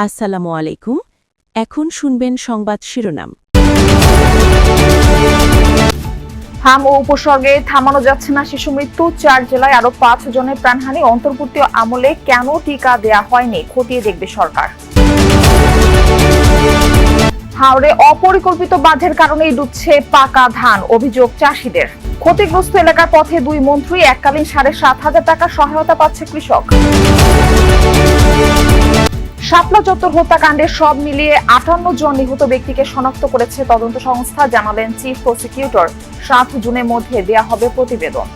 আসসালামু আলাইকুম। এখন শুনবেন সংবাদ শিরোনাম। হাম ও উপসর্গে থামানো যাচ্ছে না শিশু মৃত্যু, 4 জেলায় আরো 5 জনের প্রাণহানি। অন্তর্বর্তী আমলে কেন টিকা দেয়া হয়নি খতিয়ে দেখবে সরকার। হাওড়ে অপরিকল্পিত বাঁধের কারণেই ডুবছে পাকা ধান, অভিযোগ চাষিদের। ক্ষতিগ্রস্ত এলাকার পথে 2 মন্ত্রী, এককালীন 7,500 টাকা সহায়তা পাচ্ছে কৃষক। শাপলা চত্বর হত্যাকাণ্ডে সব মিলিয়ে 58 জন নিহত ব্যক্তিকে শনাক্ত করেছে তদন্ত সংস্থা, জানালেন চিফ প্রসিকিউটর। 7 জুনের মধ্যে দেয়া হবে প্রতিবেদন।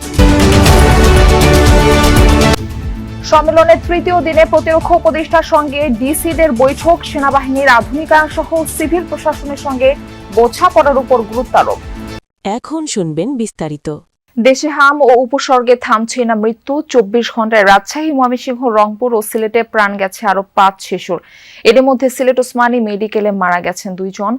সম্মেলনের তৃতীয় দিনে প্রতিরক্ষা উপদেষ্টার সঙ্গে ডিসিদের বৈঠক, সেনাবাহিনীর আধুনিকায়ন সহ সিভিল প্রশাসনের সঙ্গে বোঝাপড়ার উপর গুরুত্ব আরোপ। এখন শুনবেন বিস্তারিত। দেশে হাম ও উপসর্গে থামছে না মৃত্যু। 24 ঘন্টায় রাজশাহী, ময়মনসিংহ, রংপুর ও সিলেটে প্রাণ গেছে আরো 5 শিশুর। এর মধ্যে সিলেট ওসমানী মেডিকেলে মারা গেছেন 2 জন।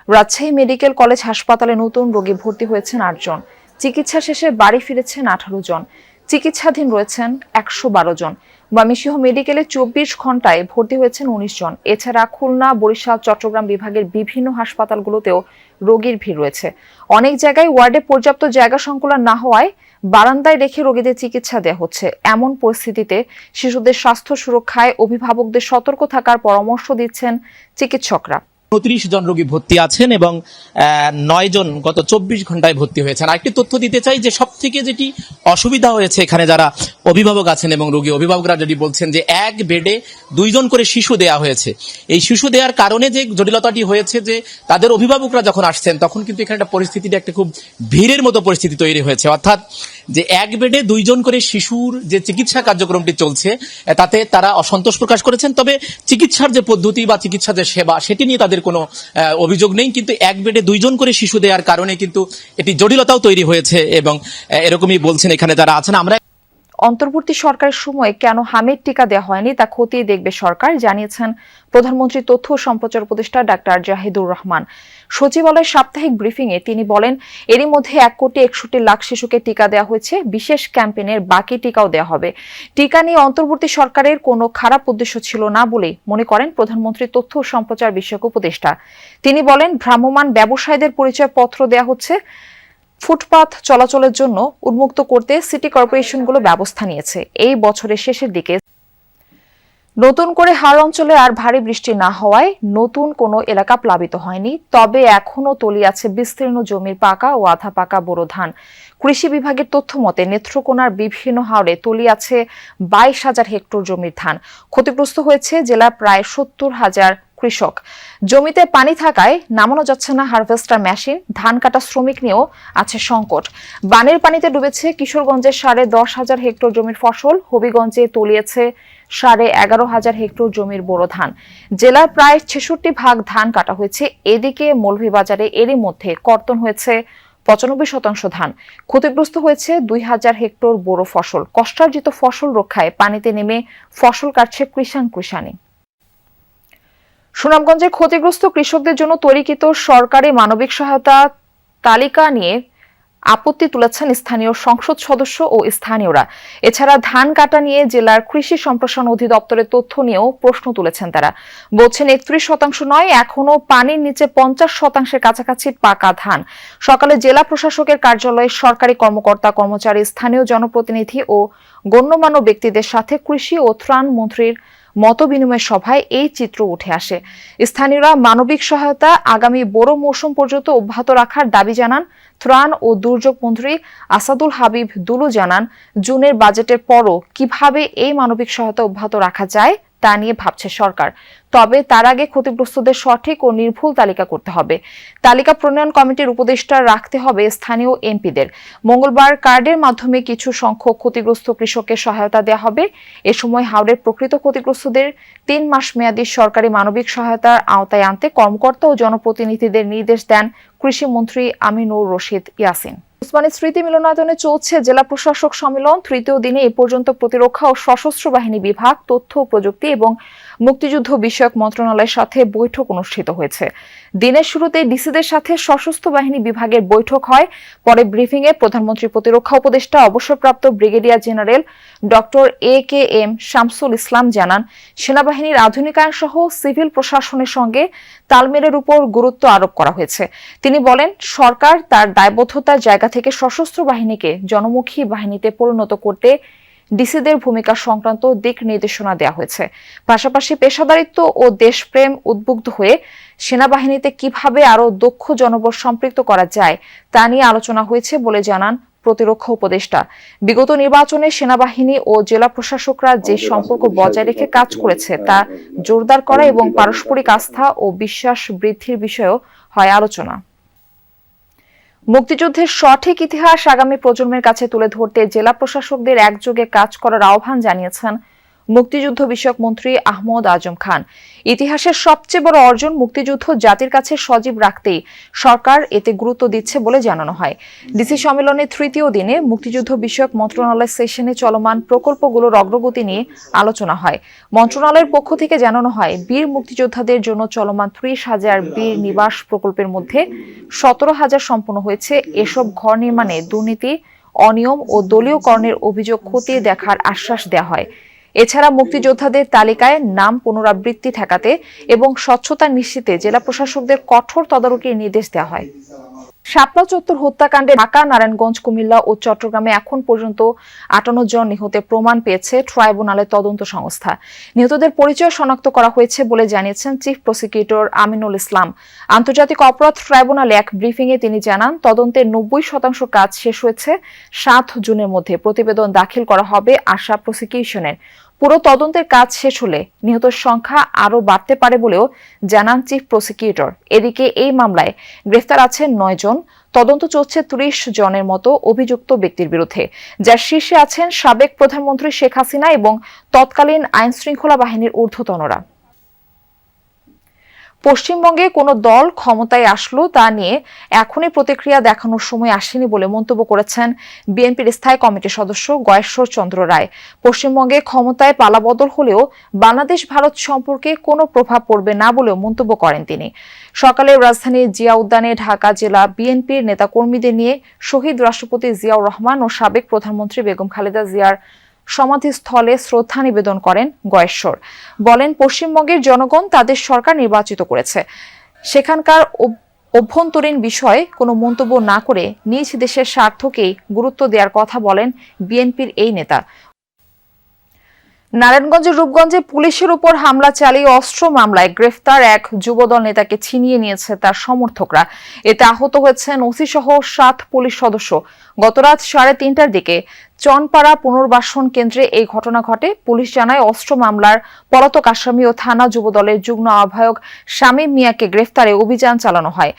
রাজশাহী মেডিকেল কলেজ হাসপাতালে নতুন রোগী ভর্তি হয়েছেন 8 জন। চিকিৎসা শেষে বাড়ি ফিরেছেন 18 জন। চিকিৎসাধীন রয়েছেন 112 জন। ময়মনসিংহ মেডিকেলে 24 ঘন্টায় ভর্তি হয়েছেন 19 জন। এছাড়া খুলনা, বরিশাল, চট্টগ্রাম বিভাগের বিভিন্ন হাসপাতালগুলোতেও রোগীর ভিড় রয়েছে। অনেক জায়গায় ওয়ার্ডে পর্যাপ্ত জায়গা সংকুলন না হওয়ায় বারান্দায় রেখে রোগীদের চিকিৎসা দেওয়া হচ্ছে। এমন পরিস্থিতিতে শিশুদের স্বাস্থ্য সুরক্ষায় অভিভাবকদের সতর্ক থাকার পরামর্শ দিচ্ছেন চিকিৎসকরা। 29 জন রোগী ভর্তি আছেন এবং 9 জন গত 24 ঘন্টায় ভর্তি হয়েছেন। আরেকটি তথ্য দিতে চাই যে সবথেকে যেটি অসুবিধা হয়েছে এখানে যারা অভিভাবক আছেন এবং রোগী অভিভাবকরা যদি বলছেন যে এক বেডে 2 জন করে শিশু দেয়া হয়েছে। এই শিশু দেওয়ার কারণে যে জটিলতাটি হয়েছে যে তাদের অভিভাবকরা যখন আসছেন তখন কিন্তু এখানে একটা পরিস্থিতিটা একটা খুব ভিড়ের মতো পরিস্থিতি তৈরি হয়েছে। অর্থাৎ যে এক বেডে 2 জন করে শিশুর যে চিকিৎসা কার্যক্রমটি চলছে তাতে তারা অসন্তোষ প্রকাশ করেছেন। তবে চিকিৎসার যে পদ্ধতি বা চিকিৎসার যে সেবা সেটি নিয়ে তাদের কোনো অভিযোগ নেই, কিন্তু এক বেডে 2 জন করে শিশু দেওয়ার কারণে কিন্তু এটি জটিলতাও তৈরি হয়েছে এবং এরকমই বলছেন এখানে যারা আছেন। আমরা অন্তর্বর্তী সরকারের সময় কেন হামের টিকা দেওয়া হয়নি তা খতিয়ে দেখবে সরকার, জানিয়েছেন প্রধানমন্ত্রী তথ্য ও সম্প্রচার উপদেষ্টা ডাক্তার জাহিদুর রহমান। সচিবালয়ের সাপ্তাহিক ব্রিফিং এ তিনি বলেন, এরই মধ্যে 1,61,00,000 শিশুকে টিকা দেওয়া হয়েছে। বিশেষ ক্যাম্পেইনের বাকি টিকাও দেওয়া হবে। টিকা নিয়ে অন্তর্বর্তী সরকারের কোনো খারাপ উদ্দেশ্য ছিল না বলে মনে করেন প্রধানমন্ত্রী তথ্য ও সম্প্রচার বিষয়ক উপদেষ্টা। তিনি বলেন, ভ্রাম্যমাণ ব্যবসায়ীদের পরিচয়পত্র দেওয়া হচ্ছে। ফুটপাত চলাচলের জন্য উন্মুক্ত করতে সিটি কর্পোরেশনগুলো ব্যবস্থা নিয়েছে। এই বছরের শেষের দিকে নতুন করে হাওড় অঞ্চলে আর ভারী বৃষ্টি না হওয়ায় নতুন কোনো এলাকা প্লাবিত হয়নি। তবে এখনো তলি আছে বিস্তীর্ণ জমির পাকা ও আধা পাকা বোরো ধান। কৃষি বিভাগের তথ্য মতে নেত্রকোনার বিভিন্ন হাওড়ে তলি আছে 22,000 হেক্টর জমির ধান। ক্ষতিগ্রস্ত হয়েছে জেলার প্রায় 70,000 কৃষক। জমিতে পানি থাকায় নামানো যাচ্ছে না হারভেস্টার মেশিন। ধান কাটা শ্রমিক নিয়েও আছে সংকট। বানের পানিতে ডুবেছে কিশোরগঞ্জের 10,500 হেক্টর জমির ফসল। হবিগঞ্জে তলিয়েছে 11,500 হেক্টর জমির বোরো ধান। জেলার প্রায় 66% ধান কাটা হয়েছে। এদিকে মৌলভীবাজারে এরই মধ্যে কর্তন হয়েছে 95% ধান। ক্ষতিগ্রস্ত হয়েছে 2,000 হেক্টর বোরো ফসল। কষ্টার্জিত ফসল রক্ষায় পানিতে নেমে ফসল কাটছে কৃষাণী। সুনামগঞ্জে ক্ষতিগ্রস্ত কৃষকদের জন্য তৈরিকৃত সরকারি মানবিক সহায়তা তালিকা নিয়ে আপত্তি তুলেছেন স্থানীয় সংসদ সদস্য ও স্থানীয়রা। এছাড়া ধান কাটা নিয়ে জেলার কৃষি সম্প্রসারণ অধিদপ্তরের তথ্য নিয়েও প্রশ্ন তুলেছেন তারা। বলছেন 31% নয়, এখনো পানির নিচে 50% কাছাকাছি পাকা ধান। সকালে জেলা প্রশাসকের কার্যালয়ে সরকারি কর্মকর্তা, কর্মচারী, স্থানীয় জনপ্রতিনিধি ও গণ্যমান্য ব্যক্তিদের সাথে কৃষি ও ত্রাণ মন্ত্রীর মত বিনিময় সভায় এই চিত্র উঠে আসে। স্থানীয়রা মানবিক সহায়তা আগামী বোরো মৌসুম পর্যন্ত অব্যাহত রাখার দাবি জানান। ত্রাণ ও দুর্যোগ মন্ত্রী আসাদুল হাবিব দুলু জানান, জুনের বাজেটের পরও কিভাবে এই মানবিক সহায়তা অব্যাহত রাখা যায় তা নিয়ে ভাবছে সরকার। তবে তার আগে ক্ষতিগ্রস্তদের সঠিক ও নির্ভুল তালিকা করতে হবে। তালিকা প্রণয়ন কমিটির উপদেষ্টা রাখতে হবে স্থানীয় এমপিদের। মঙ্গলবার কার্ডের মাধ্যমে কিছু সংখ্যক ক্ষতিগ্রস্ত কৃষককে সহায়তা দেওয়া হবে। এ সময় হাওড়ের প্রকৃত ক্ষতিগ্রস্তদের 3 মাস মেয়াদী সরকারি মানবিক সহায়তার আওতায় আনতে কর্মকর্তা ও জনপ্রতিনিধিদের নির্দেশ দেন কৃষিমন্ত্রী আমিনুর রশিদ ইয়াসিন। ওসমানী স্মৃতি মিলনায়তনে চলছে জেলা প্রশাসক সম্মেলন। তৃতীয় দিনে এ পর্যন্ত প্রতিরক্ষা ও সশস্ত্র বাহিনী বিভাগ, তথ্য ও প্রযুক্তি এবং মুক্তিযুদ্ধ বিষয়ক মন্ত্রণালয়ের সাথে বৈঠক অনুষ্ঠিত হয়েছে। দিনের শুরুতে ডিসিদের সাথে সশস্ত্র বাহিনী বিভাগের বৈঠক হয়। পরে ব্রিফিংয়ে প্রধানমন্ত্রী প্রতিরক্ষা উপদেষ্টা অবসরপ্রাপ্ত brigadier general doctor AKM Shamsul Islam জানান, সেনাবাহিনীর আধুনিকায়ন সহ সিভিল প্রশাসনের সঙ্গে তালমেলের উপর গুরুত্ব আরোপ করা হয়েছে। তিনি বলেন, সরকার তার দায়বদ্ধতার জায়গা থেকে সশস্ত্র বাহিনীকে জনমুখী বাহিনীতে পরিণত করতে ডিসিদের ভূমিকা সংক্রান্ত দিক নির্দেশনা দেওয়া হয়েছে। পাশাপাশি পেশাদারিত্ব ও দেশপ্রেম উদ্বুদ্ধ হয়ে সেনাবাহিনীতে কিভাবে আরও দক্ষ জনবল সম্পৃক্ত করা যায় তা নিয়ে আলোচনা হয়েছে বলে জানান প্রতিরক্ষা উপদেষ্টা। বিগত নির্বাচনে সেনাবাহিনী ও জেলা প্রশাসকরা যে সম্পর্ক বজায় রেখে কাজ করেছে তা জোরদার করা এবং পারস্পরিক আস্থা ও বিশ্বাস বৃদ্ধির বিষয়েও হয় আলোচনা। মুক্তিযুদ্ধের সঠিক ইতিহাস আগামী প্রজন্মের কাছে তুলে ধরতে জেলা প্রশাসকদের একযোগে কাজ করার আহ্বান জানিয়েছেন মুক্তিযুদ্ধ বিষয়ক মন্ত্রী আহমদ আজম খান। ইতিহাসের সবচেয়ে বড় অর্জন মুক্তিযুদ্ধ জাতির কাছে সজীব রাখতেই সরকার এতে গুরুত্ব দিচ্ছে বলে জানানো হয়। ডিসি সম্মেলনের তৃতীয় দিনে মুক্তিযুদ্ধ বিষয়ক মন্ত্রণালয় সেশনে চলমান প্রকল্পগুলোর অগ্রগতি নিয়ে আলোচনা হয়। মন্ত্রণালয়ের পক্ষ থেকে জানানো হয়, বীর মুক্তিযোদ্ধাদের জন্য চলমান 30,000 বীর নিবাস প্রকল্পের মধ্যে 17,000 সম্পন্ন হয়েছে। এসব ঘর নির্মাণে দুর্নীতি, অনিয়ম ও দলীয়করণের অভিযোগ খতিয়ে দেখার আশ্বাস দেওয়া হয়। এছাড়া মুক্তিযোদ্ধাদের তালিকায় নাম পুনরাবৃত্তি ঠেকাতে এবং স্বচ্ছতা নিশ্চিতে জেলা প্রশাসকদের কঠোর তদারকির নির্দেশ দেওয়া হয়। শাপলা চত্বর হত্যাকাণ্ডে ঢাকা, নারায়ণগঞ্জ, কুমিল্লা ও চট্টগ্রামে এখন পর্যন্ত 58 জন নিহতের প্রমাণ পেয়েছে ট্রাইব্যুনালের তদন্ত সংস্থা। নিহতদের পরিচয় শনাক্ত করা হয়েছে বলে জানিয়েছেন চিফ প্রসিকিউটর আমিনুল ইসলাম। আন্তর্জাতিক অপরাধ ট্রাইব্যুনালে এক ব্রিফিংয়ে তিনি জানান, তদন্তের 90% কাজ শেষ হয়েছে। 7 জুনের মধ্যে প্রতিবেদন দাখিল করা হবে আশা প্রসিকিউশনের। পুরো তদন্তের কাজ শেষ হলে নিহতের সংখ্যা আরও বাড়তে পারে বলেও জানান চিফ প্রসিকিউটর। এদিকে এই মামলায় গ্রেফতার আছেন 9 জন। তদন্ত চলছে 30 জনের মতো অভিযুক্ত ব্যক্তির বিরুদ্ধে, যার শীর্ষে আছেন সাবেক প্রধানমন্ত্রী শেখ হাসিনা এবং তৎকালীন আইন শৃঙ্খলা বাহিনীর ঊর্ধ্বতনরা। পশ্চিমবঙ্গে কোনো দল ক্ষমতায় আসলো তা নিয়ে এখনই প্রতিক্রিয়া দেখানোর সময় আসেনি বলে মন্তব্য করেছেন বিএনপির স্থায়ী কমিটির সদস্য গয়েশ্বর চন্দ্র রায়। পশ্চিমবঙ্গে ক্ষমতায় পালাবদল হলেও বাংলাদেশ ভারত সম্পর্কে কোনো প্রভাব পড়বে না বলেও মন্তব্য করেন তিনি। সকালে রাজধানীর জিয়া উদ্যানে ঢাকা জেলা বিএনপির নেতাকর্মীদের নিয়ে শহীদ রাষ্ট্রপতি জিয়াউর রহমান ও সাবেক প্রধানমন্ত্রী বেগম খালেদা জিয়ার সমাধিস্থলে শ্রদ্ধা নিবেদন করেন গয়েশ্বর। বলেন, পশ্চিমবঙ্গের জনগণ তাদের সরকার নির্বাচিত করেছে। সেখানকার অভ্যন্তরীণ বিষয়ে কোনো মন্তব্য না করে নিজ দেশের স্বার্থকেই গুরুত্ব দেওয়ার কথা বলেন বিএনপির এই নেতা। নারায়ণগঞ্জের রূপগঞ্জে পুলিশের উপর হামলা চালিয়ে অস্ত্র মামলায় গ্রেফতার এক যুবদল নেতাকে ছিনিয়ে নিয়েছে তার সমর্থকরা। এতে আহত হয়েছেন ওসি সহ 7 পুলিশ সদস্য। গতরাত 3:30টার দিকে চনপাড়া পুনর্বাসন কেন্দ্রে এই ঘটনা ঘটে। পুলিশ জানায়, অস্ত্র মামলার পলাতক আসামি ও থানা যুবদলের যুগ্ম আহ্বায়ক শামীম মিয়াকে গ্রেফতারে অভিযান চালানো হয়।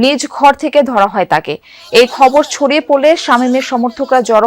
নিজ ঘর থেকে ধরা হয় তাকে। এই খবর ছড়িয়ে পড়লে শামীমের সমর্থকরা জড়ো